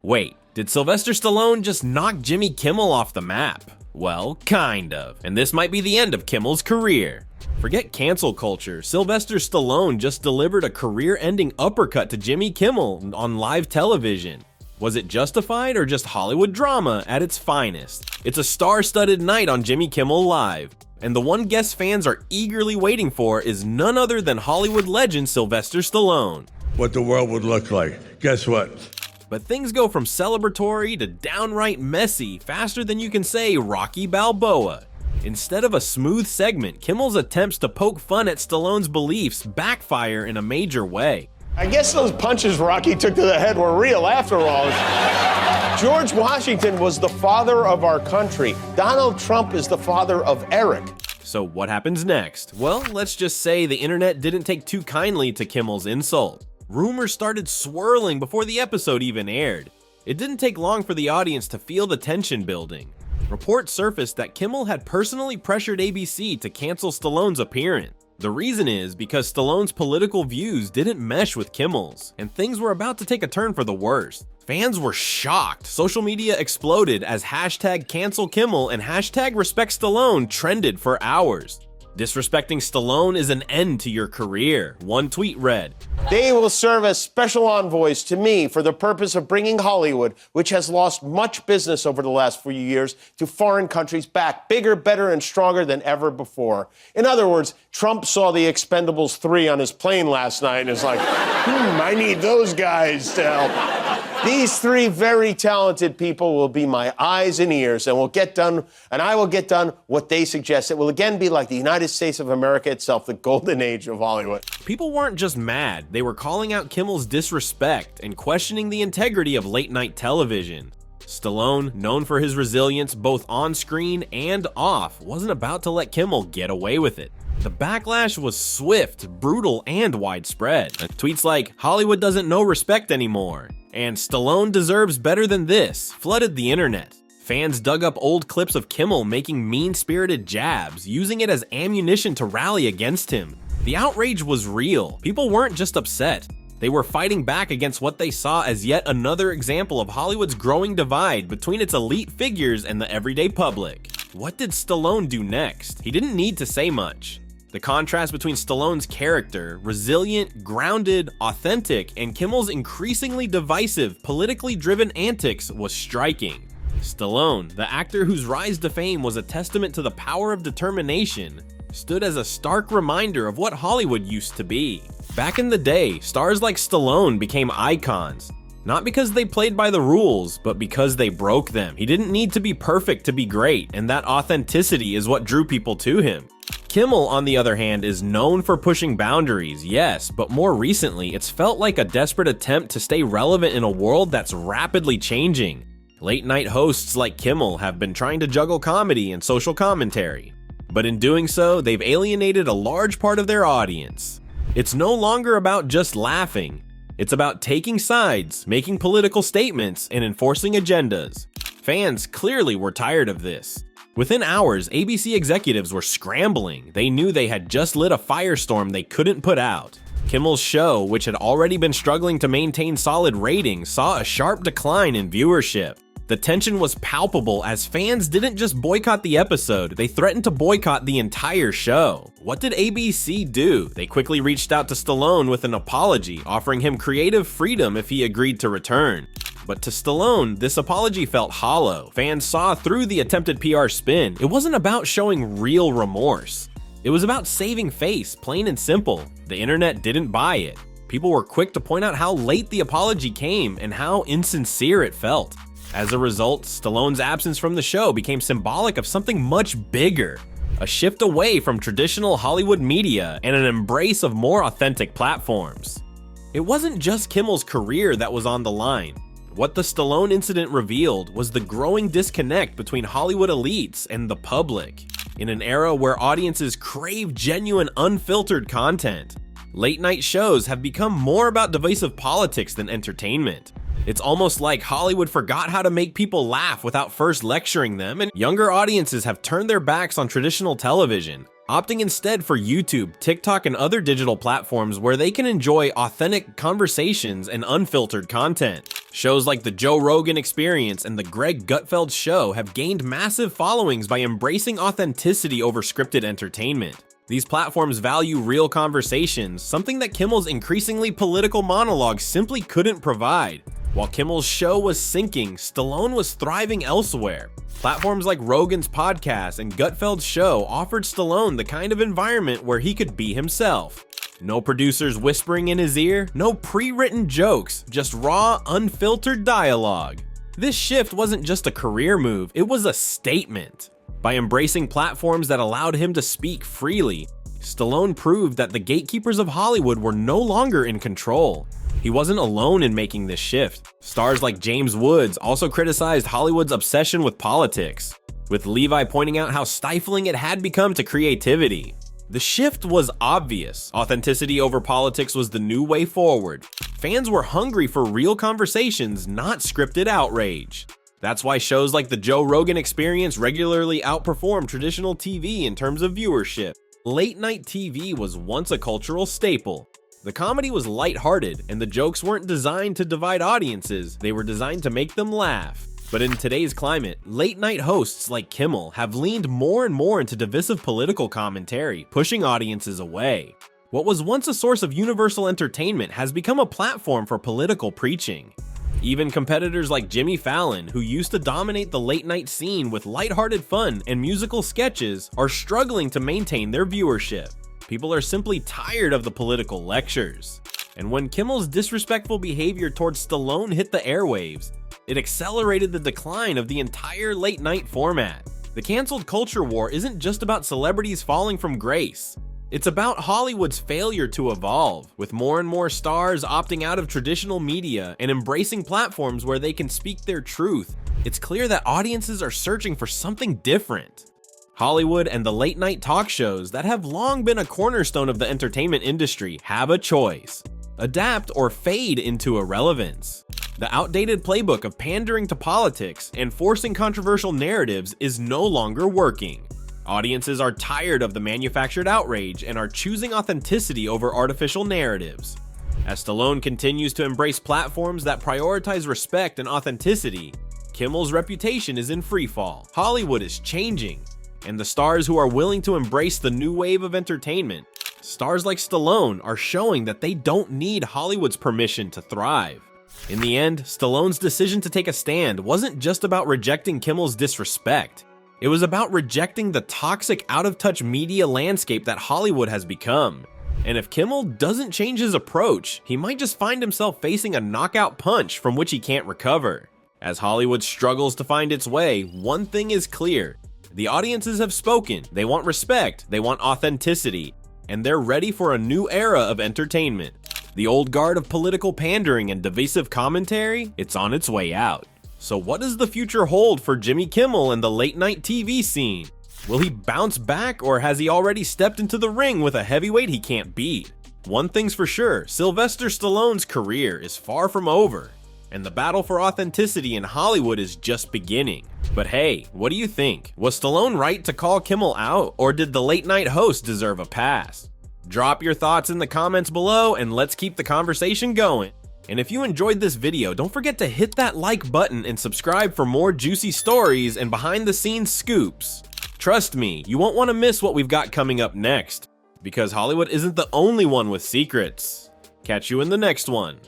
Wait, did Sylvester Stallone just knock Jimmy Kimmel off the map? Well, kind of, and this might be the end of Kimmel's career. Forget cancel culture, Sylvester Stallone just delivered a career-ending uppercut to Jimmy Kimmel on live television. Was it justified or just Hollywood drama at its finest? It's a star-studded night on Jimmy Kimmel Live, and the one guest fans are eagerly waiting for is none other than Hollywood legend Sylvester Stallone. What the world would look like. Guess what? But things go from celebratory to downright messy faster than you can say Rocky Balboa. Instead of a smooth segment, Kimmel's attempts to poke fun at Stallone's beliefs backfire in a major way. I guess those punches Rocky took to the head were real after all. George Washington was the father of our country. Donald Trump is the father of Eric. So what happens next? Well, let's just say the internet didn't take too kindly to Kimmel's insult. Rumors started swirling before the episode even aired. It didn't take long for the audience to feel the tension building. Reports surfaced that Kimmel had personally pressured ABC to cancel Stallone's appearance. The reason is because Stallone's political views didn't mesh with Kimmel's, and things were about to take a turn for the worst. Fans were shocked. Social media exploded as hashtag cancel Kimmel and hashtag respect Stallone trended for hours. Disrespecting Stallone is an end to your career. One tweet read, "They will serve as special envoys to me for the purpose of bringing Hollywood, which has lost much business over the last few years, to foreign countries back bigger, better, and stronger than ever before." In other words, Trump saw the Expendables 3 on his plane last night and is like, I need those guys to help. These three very talented people will be my eyes and ears, and I will get done what they suggest. It will again be like the United States of America itself, the golden age of Hollywood. People weren't just mad, they were calling out Kimmel's disrespect and questioning the integrity of late-night television. Stallone, known for his resilience both on screen and off, wasn't about to let Kimmel get away with it. The backlash was swift, brutal, and widespread. Tweets like, "Hollywood doesn't know respect anymore," and "Stallone deserves better than this" flooded the internet. Fans dug up old clips of Kimmel making mean-spirited jabs, using it as ammunition to rally against him. The outrage was real. People weren't just upset. They were fighting back against what they saw as yet another example of Hollywood's growing divide between its elite figures and the everyday public. What did Stallone do next? He didn't need to say much. The contrast between Stallone's character, resilient, grounded, authentic, and Kimmel's increasingly divisive, politically driven antics was striking. Stallone, the actor whose rise to fame was a testament to the power of determination, stood as a stark reminder of what Hollywood used to be. Back in the day, stars like Stallone became icons, not because they played by the rules, but because they broke them. He didn't need to be perfect to be great, and that authenticity is what drew people to him. Kimmel, on the other hand, is known for pushing boundaries, yes, but more recently, it's felt like a desperate attempt to stay relevant in a world that's rapidly changing. Late-night hosts like Kimmel have been trying to juggle comedy and social commentary, but in doing so, they've alienated a large part of their audience. It's no longer about just laughing. It's about taking sides, making political statements, and enforcing agendas. Fans clearly were tired of this. Within hours, ABC executives were scrambling. They knew they had just lit a firestorm they couldn't put out. Kimmel's show, which had already been struggling to maintain solid ratings, saw a sharp decline in viewership. The tension was palpable as fans didn't just boycott the episode, they threatened to boycott the entire show. What did ABC do? They quickly reached out to Stallone with an apology, offering him creative freedom if he agreed to return. But to Stallone, this apology felt hollow. Fans saw through the attempted PR spin. It wasn't about showing real remorse. It was about saving face, plain and simple. The internet didn't buy it. People were quick to point out how late the apology came and how insincere it felt. As a result, Stallone's absence from the show became symbolic of something much bigger. A shift away from traditional Hollywood media and an embrace of more authentic platforms. It wasn't just Kimmel's career that was on the line. What the Stallone incident revealed was the growing disconnect between Hollywood elites and the public. In an era where audiences crave genuine, unfiltered content, late-night shows have become more about divisive politics than entertainment. It's almost like Hollywood forgot how to make people laugh without first lecturing them, and younger audiences have turned their backs on traditional television. opting instead for YouTube, TikTok, and other digital platforms where they can enjoy authentic conversations and unfiltered content. Shows like the Joe Rogan Experience and the Greg Gutfeld Show have gained massive followings by embracing authenticity over scripted entertainment. These platforms value real conversations, something that Kimmel's increasingly political monologues simply couldn't provide. While Kimmel's show was sinking, Stallone was thriving elsewhere. Platforms like Rogan's podcast and Gutfeld's show offered Stallone the kind of environment where he could be himself. No producers whispering in his ear, no pre-written jokes, just raw, unfiltered dialogue. This shift wasn't just a career move, it was a statement. By embracing platforms that allowed him to speak freely, Stallone proved that the gatekeepers of Hollywood were no longer in control. He wasn't alone in making this shift. Stars like James Woods also criticized Hollywood's obsession with politics, with Levi pointing out how stifling it had become to creativity. The shift was obvious. Authenticity over politics was the new way forward. Fans were hungry for real conversations, not scripted outrage. That's why shows like the Joe Rogan Experience regularly outperform traditional TV in terms of viewership. Late night TV was once a cultural staple. The comedy was lighthearted, and the jokes weren't designed to divide audiences, they were designed to make them laugh. But in today's climate, late-night hosts like Kimmel have leaned more and more into divisive political commentary, pushing audiences away. What was once a source of universal entertainment has become a platform for political preaching. Even competitors like Jimmy Fallon, who used to dominate the late-night scene with lighthearted fun and musical sketches, are struggling to maintain their viewership. People are simply tired of the political lectures. And when Kimmel's disrespectful behavior towards Stallone hit the airwaves, it accelerated the decline of the entire late-night format. The canceled culture war isn't just about celebrities falling from grace. It's about Hollywood's failure to evolve, with more and more stars opting out of traditional media and embracing platforms where they can speak their truth. It's clear that audiences are searching for something different. Hollywood and the late-night talk shows that have long been a cornerstone of the entertainment industry have a choice: adapt or fade into irrelevance. The outdated playbook of pandering to politics and forcing controversial narratives is no longer working. Audiences are tired of the manufactured outrage and are choosing authenticity over artificial narratives. As Stallone continues to embrace platforms that prioritize respect and authenticity, Kimmel's reputation is in freefall. Hollywood is changing, and the stars who are willing to embrace the new wave of entertainment, stars like Stallone, are showing that they don't need Hollywood's permission to thrive. In the end, Stallone's decision to take a stand wasn't just about rejecting Kimmel's disrespect. It was about rejecting the toxic, out-of-touch media landscape that Hollywood has become. And if Kimmel doesn't change his approach, he might just find himself facing a knockout punch from which he can't recover. As Hollywood struggles to find its way, one thing is clear: the audiences have spoken. They want respect, they want authenticity, and they're ready for a new era of entertainment. The old guard of political pandering and divisive commentary, it's on its way out. So what does the future hold for Jimmy Kimmel and the late-night TV scene? Will he bounce back, or has he already stepped into the ring with a heavyweight he can't beat? One thing's for sure, Sylvester Stallone's career is far from over, and the battle for authenticity in Hollywood is just beginning. But hey, what do you think? Was Stallone right to call Kimmel out, or did the late-night host deserve a pass? Drop your thoughts in the comments below, and let's keep the conversation going. And if you enjoyed this video, don't forget to hit that like button and subscribe for more juicy stories and behind-the-scenes scoops. Trust me, you won't want to miss what we've got coming up next, because Hollywood isn't the only one with secrets. Catch you in the next one.